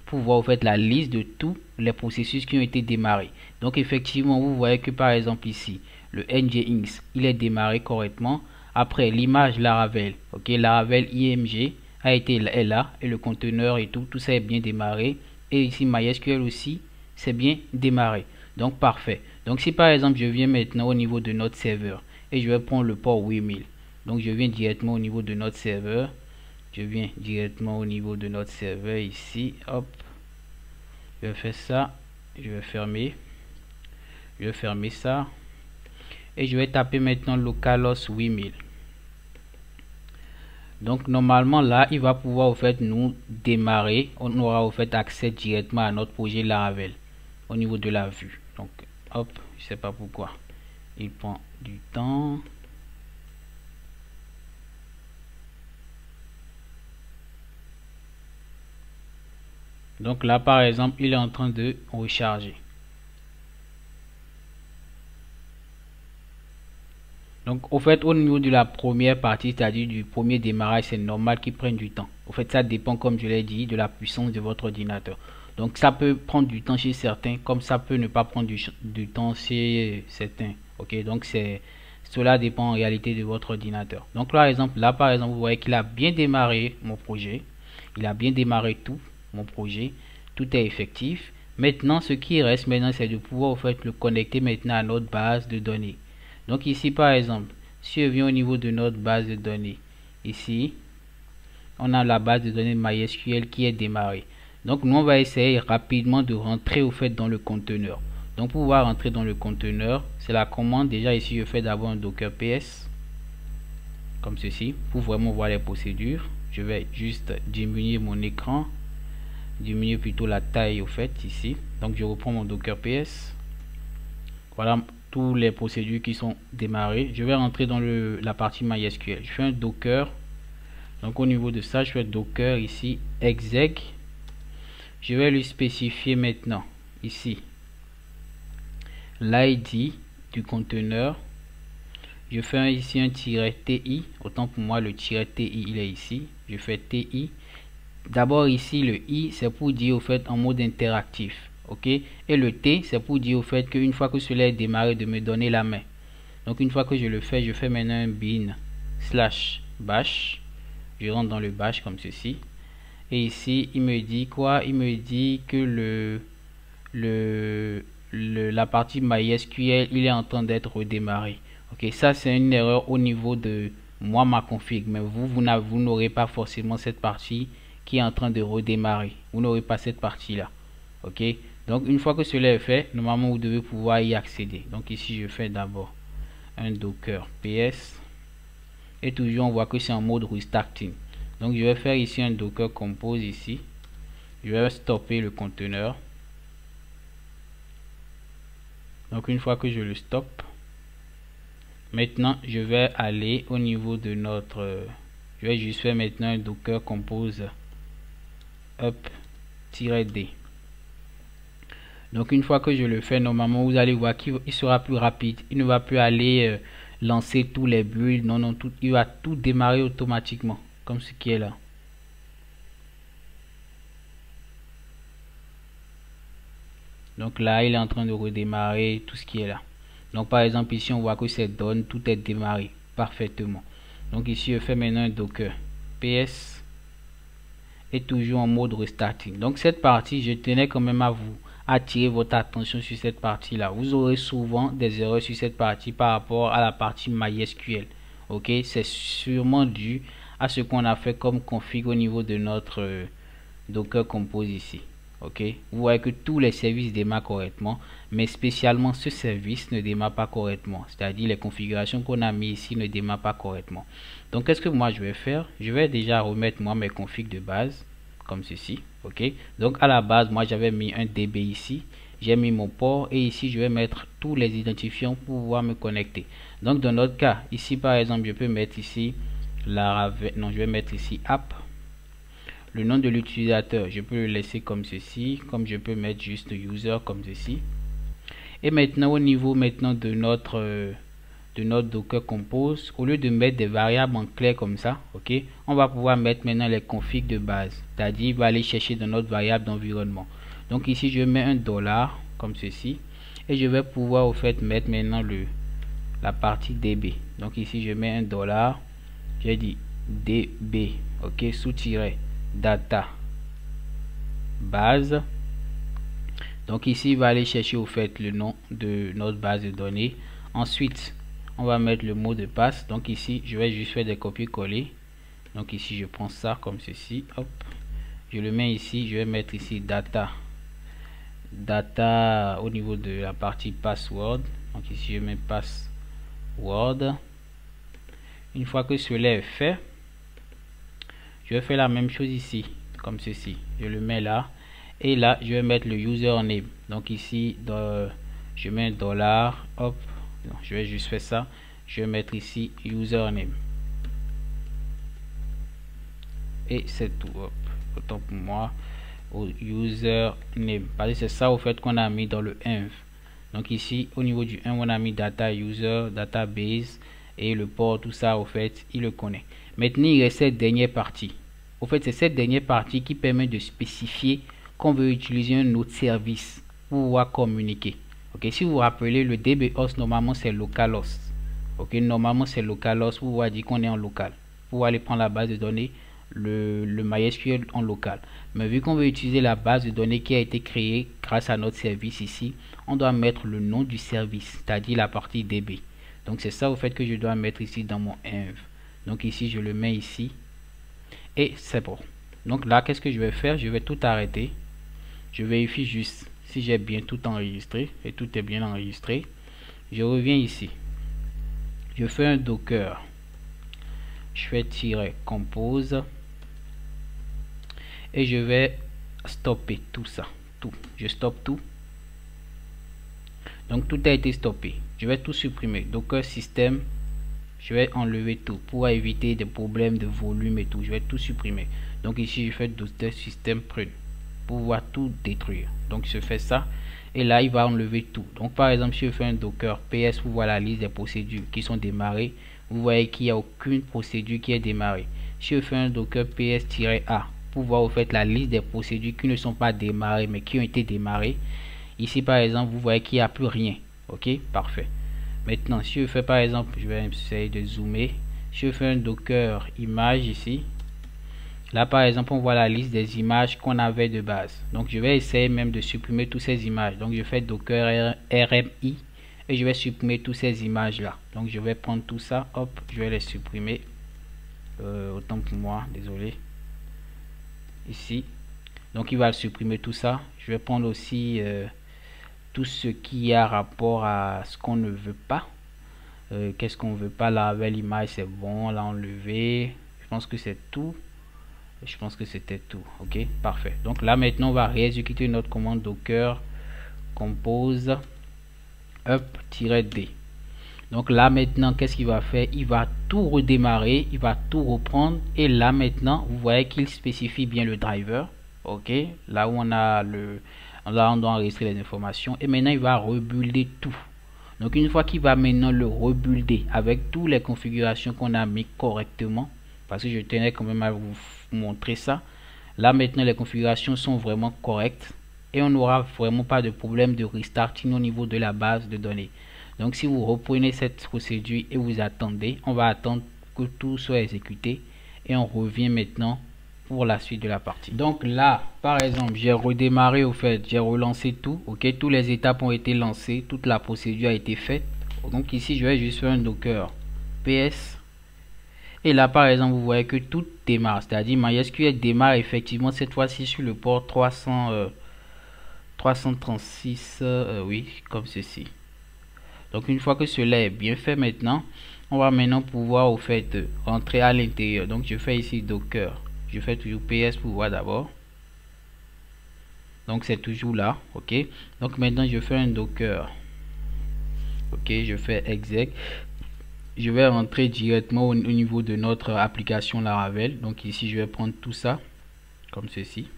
pour voir au fait la liste de tous les processus qui ont été démarrés. Donc effectivement vous voyez que par exemple ici le Nginx il est démarré correctement. Après l'image Laravel, ok, Laravel img a été là et le conteneur et tout ça est bien démarré. Et ici MySQL aussi c'est bien démarré. Donc parfait. Donc si par exemple je viens maintenant au niveau de notre serveur et je vais prendre le port 8000. Donc je viens directement au niveau de notre serveur. Je viens directement au niveau de notre serveur ici. Hop. Je vais faire ça. Je vais fermer. Je vais fermer ça. Et je vais taper maintenant localhost 8000. Donc normalement là il va pouvoir au fait nous démarrer. On aura au fait accès directement à notre projet Laravel au niveau de la vue. Donc hop, je sais pas pourquoi il prend du temps. Donc là par exemple il est en train de recharger. Donc au fait au niveau de la première partie, c'est-à-dire du premier démarrage, c'est normal qu'il prenne du temps. Au fait ça dépend, comme je l'ai dit, de la puissance de votre ordinateur. Donc ça peut prendre du temps chez certains, comme ça peut ne pas prendre du temps chez certains. Ok, donc cela dépend en réalité de votre ordinateur. Donc là par exemple vous voyez qu'il a bien démarré mon projet. Il a bien démarré tout mon projet. Tout est effectif. Maintenant ce qui reste maintenant, c'est de pouvoir au fait le connecter maintenant à notre base de données. Donc ici par exemple, si je viens au niveau de notre base de données, ici on a la base de données MySQL qui est démarrée. Donc nous on va essayer rapidement de rentrer au fait dans le conteneur. Donc pour pouvoir rentrer dans le conteneur, c'est la commande. Déjà ici je fais d'abord un docker ps comme ceci pour vraiment voir les procédures. Je vais juste diminuer mon écran, diminuer plutôt la taille au fait ici. Donc je reprends mon docker ps. Voilà tous les procédures qui sont démarrées. Je vais rentrer dans la partie MySQL. Je fais un docker. Donc au niveau de ça, je fais docker ici exec. Je vais lui spécifier maintenant ici l'ID du conteneur. Je fais ici un -ti. Autant pour moi le -ti il est ici. Je fais ti. D'abord ici le i c'est pour dire au fait en mode interactif. Ok, et le T c'est pour dire au fait qu'une fois que cela est démarré de me donner la main. Donc une fois que je le fais, je fais maintenant un bin /bash. Je rentre dans le bash comme ceci. Et ici il me dit quoi? Il me dit que la partie MySQL il est en train d'être redémarré. Ok, ça c'est une erreur au niveau de moi ma config, mais vous n'aurez pas forcément cette partie qui est en train de redémarrer. Vous n'aurez pas cette partie là. Ok, donc une fois que cela est fait, normalement vous devez pouvoir y accéder. Donc ici je fais d'abord un docker ps et toujours on voit que c'est en mode restarting. Donc je vais faire ici un docker compose ici. Je vais stopper le conteneur. Donc une fois que je le stoppe, maintenant je vais aller au niveau de notre je vais juste faire maintenant un docker compose up-d. Donc une fois que je le fais, normalement vous allez voir qu'il sera plus rapide. Il ne va plus aller lancer tous les builds. Non, non, tout, il va tout démarrer automatiquement, comme ce qui est là. Donc là, il est en train de redémarrer tout ce qui est là. Donc par exemple ici, on voit que c'est done, tout est démarré parfaitement. Donc ici, je fais maintenant un docker ps est toujours en mode restarting. Donc cette partie, je tenais quand même à vous attirer votre attention sur cette partie là. Vous aurez souvent des erreurs sur cette partie par rapport à la partie MySQL. Ok, c'est sûrement dû à ce qu'on a fait comme config au niveau de notre Docker Compose ici. Ok, vous voyez que tous les services démarrent correctement, mais spécialement ce service ne démarre pas correctement, c'est-à-dire les configurations qu'on a mis ici ne démarrent pas correctement. Donc qu'est-ce que moi je vais faire? Je vais déjà remettre moi mes configs de base comme ceci. Ok, donc à la base moi j'avais mis un DB ici, j'ai mis mon port et ici je vais mettre tous les identifiants pour pouvoir me connecter. Donc dans notre cas ici par exemple je peux mettre ici je vais mettre ici app. Le nom de l'utilisateur, je peux le laisser comme ceci, comme je peux mettre juste user comme ceci. Et maintenant au niveau de notre Docker Compose, au lieu de mettre des variables en clair comme ça, ok, on va pouvoir mettre maintenant les configs de base, c'est-à-dire il va aller chercher dans notre variable d'environnement. Donc ici je mets un dollar comme ceci et je vais pouvoir au fait mettre maintenant la partie db. Donc ici je mets un dollar, j'ai dit db, ok, sous-tiret data base. Donc ici il va aller chercher au fait le nom de notre base de données. Ensuite on va mettre le mot de passe. Donc ici je vais juste faire des copier-coller. Donc ici je prends ça comme ceci, hop, je le mets ici, je vais mettre ici data au niveau de la partie password. Donc ici je mets password. Une fois que cela est fait, je vais faire la même chose ici comme ceci, je le mets là et là je vais mettre le username. Donc ici je mets un dollar, hop, non, je vais juste faire ça, je vais mettre ici username et c'est tout, hop, autant pour moi au username parce que c'est ça au fait qu'on a mis dans le env. Donc ici au niveau du env on a mis data user database et le port, tout ça au fait il le connaît. Maintenant il reste cette dernière partie. Au fait, c'est cette dernière partie qui permet de spécifier qu'on veut utiliser un autre service pour pouvoir communiquer. Ok, si vous vous rappelez, le dbhost normalement c'est localhost. Ok, normalement c'est localhost pour pouvoir dire qu'on est en local, pour aller prendre la base de données, le MySQL en local. Mais vu qu'on veut utiliser la base de données qui a été créée grâce à notre service ici, on doit mettre le nom du service, c'est-à-dire la partie db. Donc c'est ça au fait que je dois mettre ici dans mon env. Donc ici je le mets ici. Et c'est bon. Donc là qu'est-ce que je vais faire? Je vais tout arrêter. Je vérifie juste si j'ai bien tout enregistré et tout est bien enregistré. Je reviens ici. Je fais un docker. Je fais -compose et je vais stopper tout ça. Tout. Je stoppe tout. Donc tout a été stoppé. Je vais tout supprimer. Docker système. Je vais enlever tout pour éviter des problèmes de volume et tout. Je vais tout supprimer. Donc ici je fais docker system prune pour pouvoir tout détruire. Donc je fais ça et là il va enlever tout. Donc par exemple si je fais un docker ps pour voir la liste des procédures qui sont démarrées, vous voyez qu'il n'y a aucune procédure qui est démarrée. Si je fais un docker ps-a pour voir au fait la liste des procédures qui ne sont pas démarrées mais qui ont été démarrées, ici par exemple vous voyez qu'il n'y a plus rien. Ok, parfait. Maintenant si je fais par exemple, je vais essayer de zoomer, si je fais un docker image ici, là par exemple on voit la liste des images qu'on avait de base. Donc je vais essayer même de supprimer toutes ces images. Donc je fais docker rmi et je vais supprimer toutes ces images là. Donc je vais prendre tout ça, hop, je vais les supprimer. Autant pour moi, désolé. Ici, donc il va supprimer tout ça. Je vais prendre aussi tout ce qui a rapport à ce qu'on ne veut pas. Qu'est-ce qu'on veut pas? La Laravel image c'est bon, on l'a enlevé. Je pense que c'est tout. Je pense que c'était tout. Ok, parfait. Donc là maintenant on va réexécuter notre commande docker compose up-d. Donc là maintenant, qu'est-ce qu'il va faire? Il va tout redémarrer, il va tout reprendre. Et là maintenant, vous voyez qu'il spécifie bien le driver. Ok, là où on a là on doit enregistrer les informations. Et maintenant, il va rebuilder tout. Donc une fois qu'il va maintenant le rebuilder avec toutes les configurations qu'on a mis correctement, parce que je tenais quand même à vous montrer ça. Là maintenant, les configurations sont vraiment correctes. Et on n'aura vraiment pas de problème de restarting au niveau de la base de données. Donc si vous reprenez cette procédure et vous attendez, on va attendre que tout soit exécuté et on revient maintenant pour la suite de la partie. Donc là, par exemple, j'ai redémarré, au fait, j'ai relancé tout. Ok, toutes les étapes ont été lancées, toute la procédure a été faite. Donc ici, je vais juste faire un docker ps. Et là, par exemple, vous voyez que tout démarre, c'est-à-dire MySQL démarre effectivement cette fois-ci sur le port 336, oui, comme ceci. Donc une fois que cela est bien fait maintenant, on va maintenant pouvoir au fait rentrer à l'intérieur. Donc je fais ici docker, je fais toujours ps pour voir d'abord. Donc c'est toujours là, ok. Donc maintenant je fais un docker, ok, je fais exec. Je vais rentrer directement au niveau de notre application Laravel. Donc ici je vais prendre tout ça comme ceci.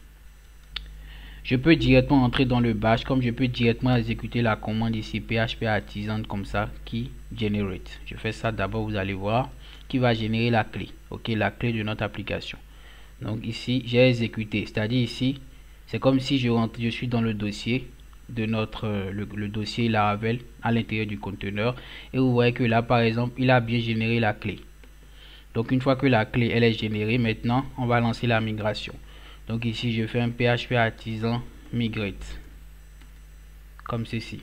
Je peux directement entrer dans le bash, comme je peux directement exécuter la commande ici php artisan comme ça qui generate. Je fais ça d'abord, vous allez voir qui va générer la clé, ok, la clé de notre application. Donc ici j'ai exécuté, c'est-à-dire ici c'est comme si je suis dans le dossier de notre le dossier Laravel à l'intérieur du conteneur et vous voyez que là par exemple il a bien généré la clé. Donc une fois que la clé elle est générée, maintenant on va lancer la migration. Donc ici je fais un php artisan migrate comme ceci.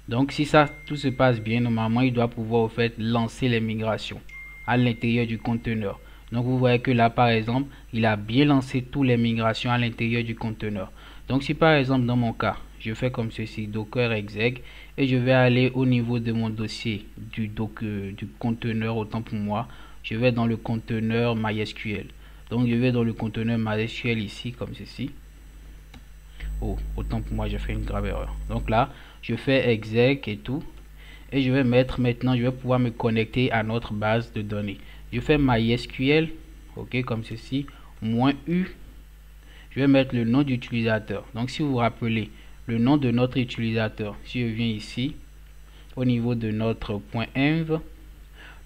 Donc si ça tout se passe bien, normalement il doit pouvoir au fait lancer les migrations à l'intérieur du conteneur. Donc vous voyez que là par exemple il a bien lancé toutes les migrations à l'intérieur du conteneur. Donc si par exemple dans mon cas je fais comme ceci docker exec et je vais aller au niveau de mon dossier du conteneur, autant pour moi je vais dans le conteneur MySQL. Donc je vais dans le conteneur MySQL ici comme ceci. Oh, autant pour moi j'ai fait une grave erreur. Donc là je fais exec et tout et je vais mettre maintenant, je vais pouvoir me connecter à notre base de données. Je fais MySQL, ok, comme ceci, -u. Je vais mettre le nom d'utilisateur. Donc si vous vous rappelez le nom de notre utilisateur, si je viens ici au niveau de notre .env,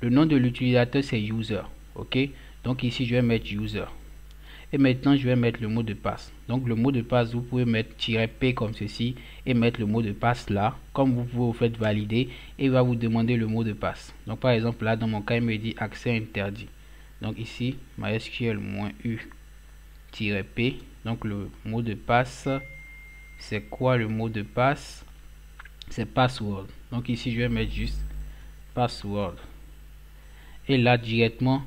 le nom de l'utilisateur c'est user, ok. Donc ici je vais mettre user et maintenant je vais mettre le mot de passe. Donc le mot de passe vous pouvez mettre -p comme ceci et mettre le mot de passe là, comme vous pouvez vous faites valider et il va vous demander le mot de passe. Donc par exemple là dans mon cas il me dit accès interdit. Donc ici MySQL -u-p. Donc le mot de passe c'est quoi? Le mot de passe c'est password. Donc ici je vais mettre juste password et là directement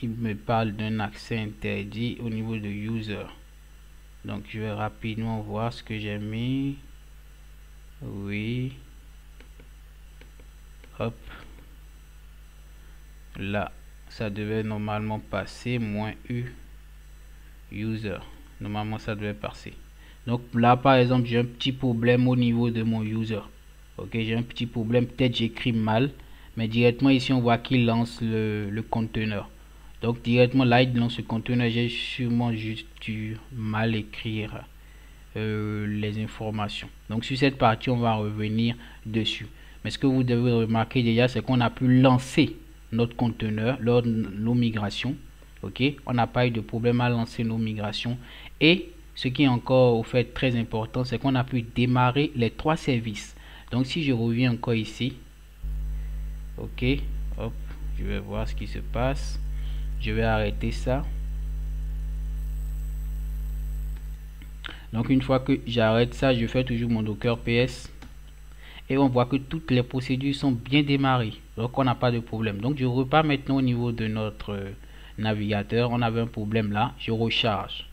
il me parle d'un accès interdit au niveau de user. Donc je vais rapidement voir ce que j'ai mis. Oui, hop, là ça devait normalement passer -u user, normalement ça devait passer. Donc là par exemple j'ai un petit problème au niveau de mon user, ok, j'ai un petit problème, peut-être j'écris mal, mais directement ici on voit qu'il lance le conteneur. Donc directement là dans ce conteneur j'ai sûrement juste dû mal écrire les informations. Donc sur cette partie on va revenir dessus, mais ce que vous devez remarquer déjà c'est qu'on a pu lancer notre conteneur lors de nos migrations, ok, on n'a pas eu de problème à lancer nos migrations. Et ce qui est encore au fait très important, c'est qu'on a pu démarrer les 3 services. Donc si je reviens encore ici, ok, hop, je vais voir ce qui se passe. Je vais arrêter ça. Donc une fois que j'arrête ça, je fais toujours mon docker ps et on voit que toutes les procédures sont bien démarrées, donc on n'a pas de problème. Donc je repars maintenant au niveau de notre navigateur. On avait un problème là, je recharge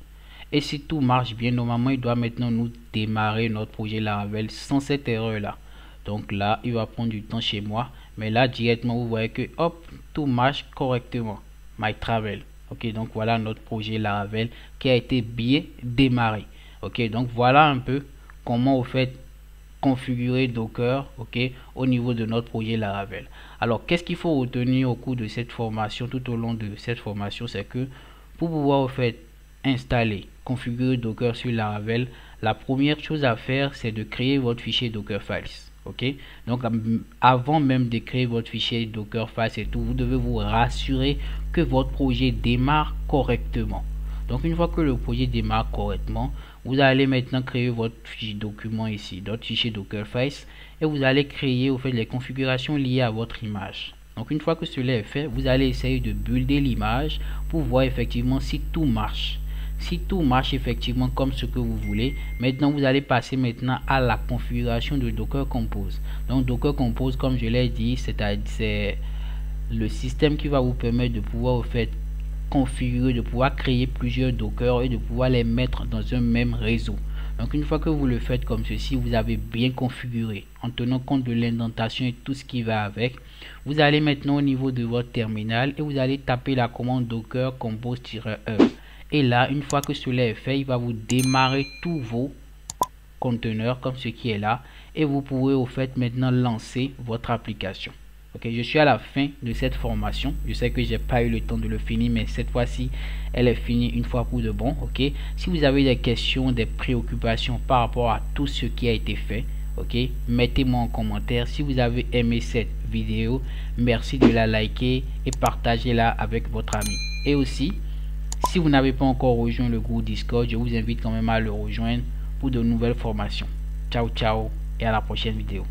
et si tout marche bien, normalement il doit maintenant nous démarrer notre projet Laravel sans cette erreur là. Donc là il va prendre du temps chez moi, mais là directement vous voyez que hop, tout marche correctement. My Travel, ok, donc voilà notre projet Laravel qui a été bien démarré. Ok, donc voilà un peu comment au fait configurer Docker, ok, au niveau de notre projet Laravel. Alors, qu'est-ce qu'il faut retenir au cours de cette formation, tout au long de cette formation, c'est que pour pouvoir en fait installer, configurer Docker sur Laravel, la première chose à faire, c'est de créer votre fichier Dockerfiles. Ok, donc avant même de créer votre fichier Dockerfiles et tout, vous devez vous rassurer que votre projet démarre correctement. Donc une fois que le projet démarre correctement, vous allez maintenant créer votre fichier document ici, votre fichier Dockerfiles, et vous allez créer au fait les configurations liées à votre image. Donc une fois que cela est fait, vous allez essayer de builder l'image pour voir effectivement si tout marche. Si tout marche effectivement comme ce que vous voulez, maintenant vous allez passer maintenant à la configuration de Docker Compose. Donc Docker Compose, comme je l'ai dit, c'est le système qui va vous permettre de pouvoir au fait configurer, de pouvoir créer plusieurs Docker et de pouvoir les mettre dans un même réseau. Donc une fois que vous le faites comme ceci, vous avez bien configuré en tenant compte de l'indentation et tout ce qui va avec. Vous allez maintenant au niveau de votre terminal et vous allez taper la commande Docker Compose-E. Et là, une fois que cela est fait, il va vous démarrer tous vos conteneurs comme ce qui est là et vous pourrez au fait maintenant lancer votre application. Ok, je suis à la fin de cette formation. Je sais que j'ai pas eu le temps de le finir, mais cette fois-ci, elle est finie une fois pour de bon. Ok, si vous avez des questions, des préoccupations par rapport à tout ce qui a été fait, ok, mettez-moi en commentaire. Si vous avez aimé cette vidéo, merci de la liker et partagez-la avec votre ami. Et aussi, si vous n'avez pas encore rejoint le groupe Discord, je vous invite quand même à le rejoindre pour de nouvelles formations. Ciao, ciao et à la prochaine vidéo.